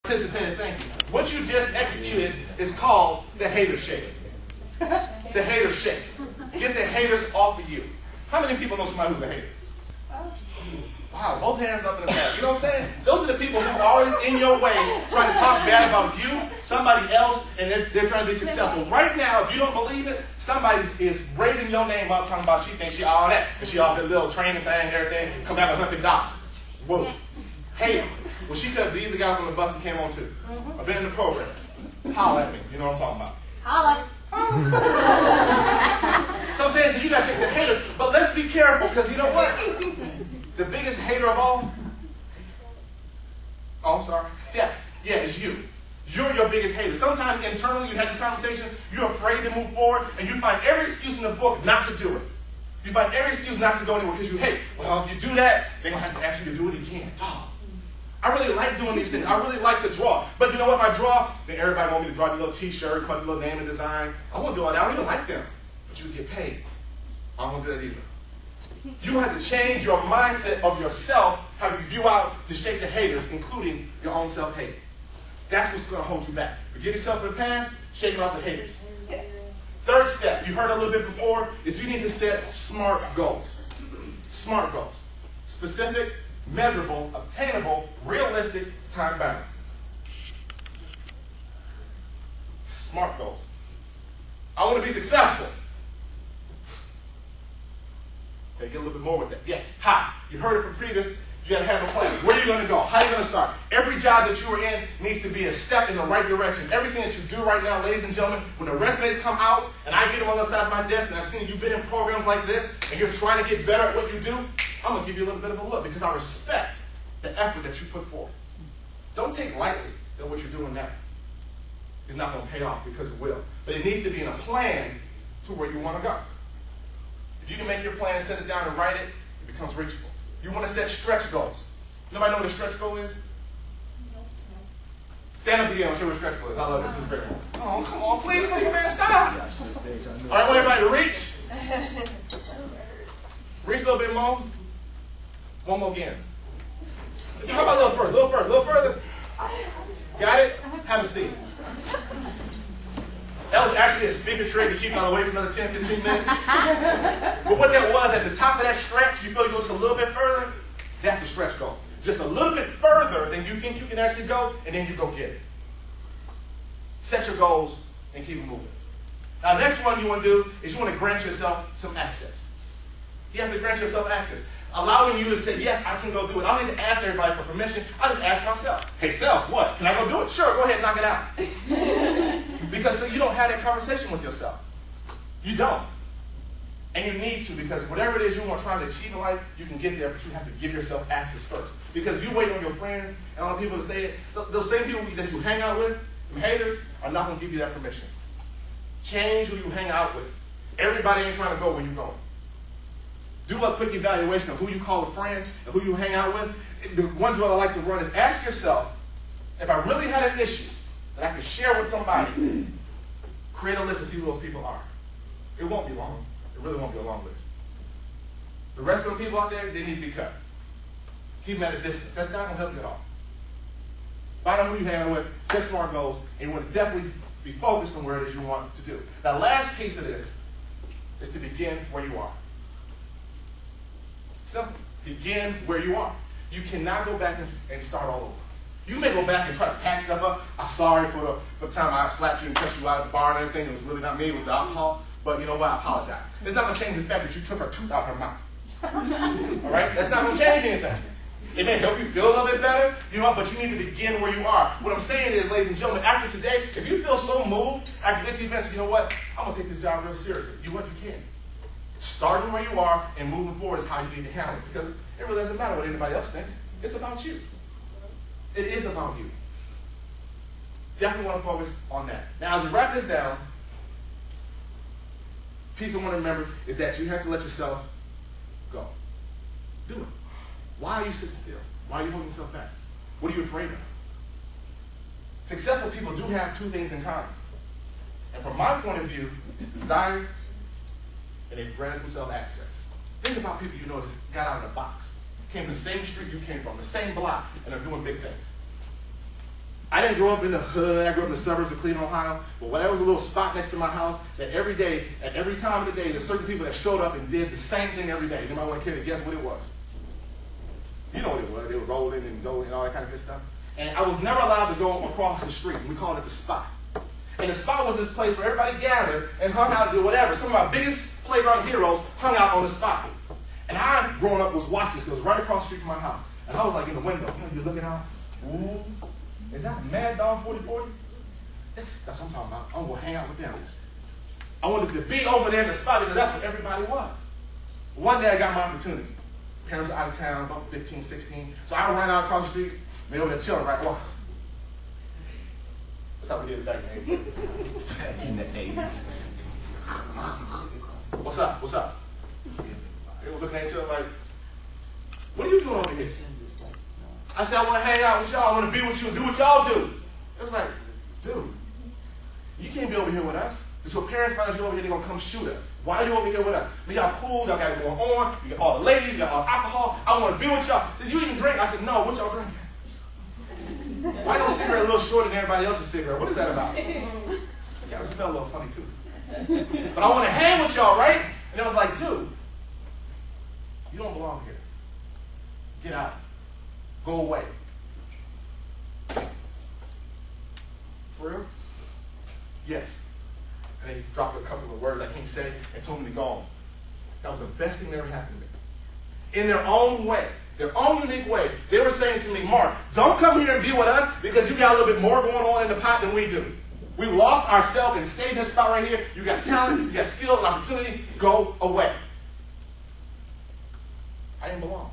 anticipated thank you. What you just executed is called the hater shake. The hater shake. Get the haters off of you. How many people know somebody who's a hater? Wow, both hands up in the back. You know what I'm saying? Those are the people who are always in your way, trying to talk bad about you, somebody else, and they're trying to be successful. Right now, if you don't believe it, somebody is raising your name up, talking about she thinks she all that, and she off that little training thing and everything, come back $100. Whoa. Hater. Well, she could have easily got up on the bus and came on too. I've been in the program. Holler at me. You know what I'm talking about. Holler. So I'm saying, so you guys shake the hater, but let's be careful, because you know what? The biggest hater of all? Oh, I'm sorry. Yeah, it's you. You're your biggest hater. Sometimes internally you have this conversation, you're afraid to move forward, and you find every excuse in the book not to do it. You find every excuse not to go anywhere because you hate. Well, if you do that, they're going to have to ask you to do it again. Dog. I really like doing these things. I really like to draw. But you know what? If I draw, then everybody wants me to draw the little t-shirt, put the little name and design. I won't do all that. I don't even like them. But you get paid. I don't want to do that either. You have to change your mindset of yourself, how you view out to shake the haters, including your own self-hate. That's what's going to hold you back. Forgive yourself for the past, shaking off the haters. Third step, you heard a little bit before, is you need to set SMART goals. SMART goals. Specific, measurable, obtainable, realistic, time-bound. SMART goals. I want to be successful. Okay, get a little bit more with that. Yes. How? You heard it from previous. You got to have a plan. Where are you going to go? How are you going to start? Every job that you are in needs to be a step in the right direction. Everything that you do right now, ladies and gentlemen, when the resumes come out and I get them on the side of my desk and I've seen you've been in programs like this and you're trying to get better at what you do, I'm going to give you a little bit of a look because I respect the effort that you put forth. Don't take lightly that what you're doing now is not going to pay off because it will. But it needs to be in a plan to where you want to go. If you can make your plan, set it down and write it, it becomes reachable. You want to set stretch goals. Nobody know what a stretch goal is? Stand up again. I'll show you what a stretch goal is. I love this. This is great. Oh, come on, please. Superman, stop. All right, I want everybody to reach. Reach a little bit more. One more again. How about a little further? A little further. A little further. Got it? Have a seat. That was actually a speaker trick to keep y'all away for another 10, 15 minutes. But what that was, at the top of that stretch, you feel you go just a little bit further, that's a stretch goal. Just a little bit further than you think you can actually go, and then you go get it. Set your goals and keep moving. Now, the next one you want to do is you want to grant yourself some access. You have to grant yourself access. Allowing you to say, yes, I can go do it. I don't need to ask everybody for permission. I just ask myself, hey, self, what? Can I go do it? Sure, go ahead and knock it out. Because so you don't have that conversation with yourself. You don't. And you need to, because whatever it is you want to try to achieve in life, you can get there, but you have to give yourself access first. Because if you wait on your friends and all the people to say it, those same people that you hang out with, the haters, are not going to give you that permission. Change who you hang out with. Everybody ain't trying to go where you're going. Do a quick evaluation of who you call a friend and who you hang out with. The one drill I like to run is ask yourself, if I really had an issue that I could share with somebody, create a list and see who those people are. It won't be long. It really won't be a long list. The rest of the people out there, they need to be cut. Keep them at a distance. That's not going to help you at all. Find out who you hang out with, set SMART goals, and you want to definitely be focused on where it is you want to do. Now, the last piece of this is to begin where you are. Simple. Begin where you are. You cannot go back and start all over. You may go back and try to patch stuff up. I'm sorry for the time I slapped you and cussed you out at the bar and everything. It was really not me. It was the alcohol. But you know what? I apologize. It's not going to change the fact that you took her tooth out of her mouth. All right? That's not going to change anything. It may help you feel a little bit better, you know, but you need to begin where you are. What I'm saying is, ladies and gentlemen, after today, if you feel so moved after this event, you know what? I'm going to take this job real seriously. You what you can. Starting where you are and moving forward is how you need to handle it, because it really doesn't matter what anybody else thinks. It's about you. It is about you. Definitely want to focus on that. Now, as we wrap this down, piece I want to remember is that you have to let yourself go. Do it. Why are you sitting still? Why are you holding yourself back? What are you afraid of? Successful people do have two things in common. And from my point of view, it's desire and they granted themselves access. Think about people you know just got out of the box, came to the same street you came from, the same block, and are doing big things. I I didn't grow up in the hood. I grew up in the suburbs of Cleveland, Ohio. But there was a little spot next to my house that every day, at every time of the day, there's certain people that showed up and did the same thing every day. Anybody want to care to guess what it was? You know what it was. They were rolling and going and all that kind of good stuff. And I was never allowed to go across the street. We called it the spot. And the spot was this place where everybody gathered and hung out and did whatever. Some of my biggest playground heroes hung out on the spot. And I, growing up, was watching this because it was right across the street from my house. And I was like in the window. You know, you're looking out. Ooh, is that Mad Dog 4040? That's what I'm talking about. I'm going to hang out with them. I wanted to be over there in the spot because that's where everybody was. One day I got my opportunity. Parents were out of town, about 15, 16. So I ran out across the street, me over there chilling, right? Well, that's how we did it back in the 80s. What's up? What's up? They was looking at each other like, what are you doing over here? I said, I want to hang out with y'all. I want to be with you and do what y'all do. It was like, dude, you can't be over here with us. Because your parents find out you're over here, they're going to come shoot us. Why are you over here with us? I mean, y'all cool, y'all got it going on. You got all the ladies, you got all the alcohol. I want to be with y'all. He said, you even drink? I said, no, what y'all drinking? Why your cigarette a little shorter than everybody else's cigarette? What is that about? It kind of smell a little funny too. But I want to hang with y'all, right? And I was like, dude, you don't belong here. Get out. Go away. For real? Yes. And they dropped a couple of words I can't say and told me to go on. That was the best thing that ever happened to me. In their own way, their own unique way, they were saying to me, Mark, don't come here and be with us because you got a little bit more going on in the pot than we do. We lost ourselves and stayed in this spot right here. You got talent, you got skill and opportunity. Go away. I didn't belong.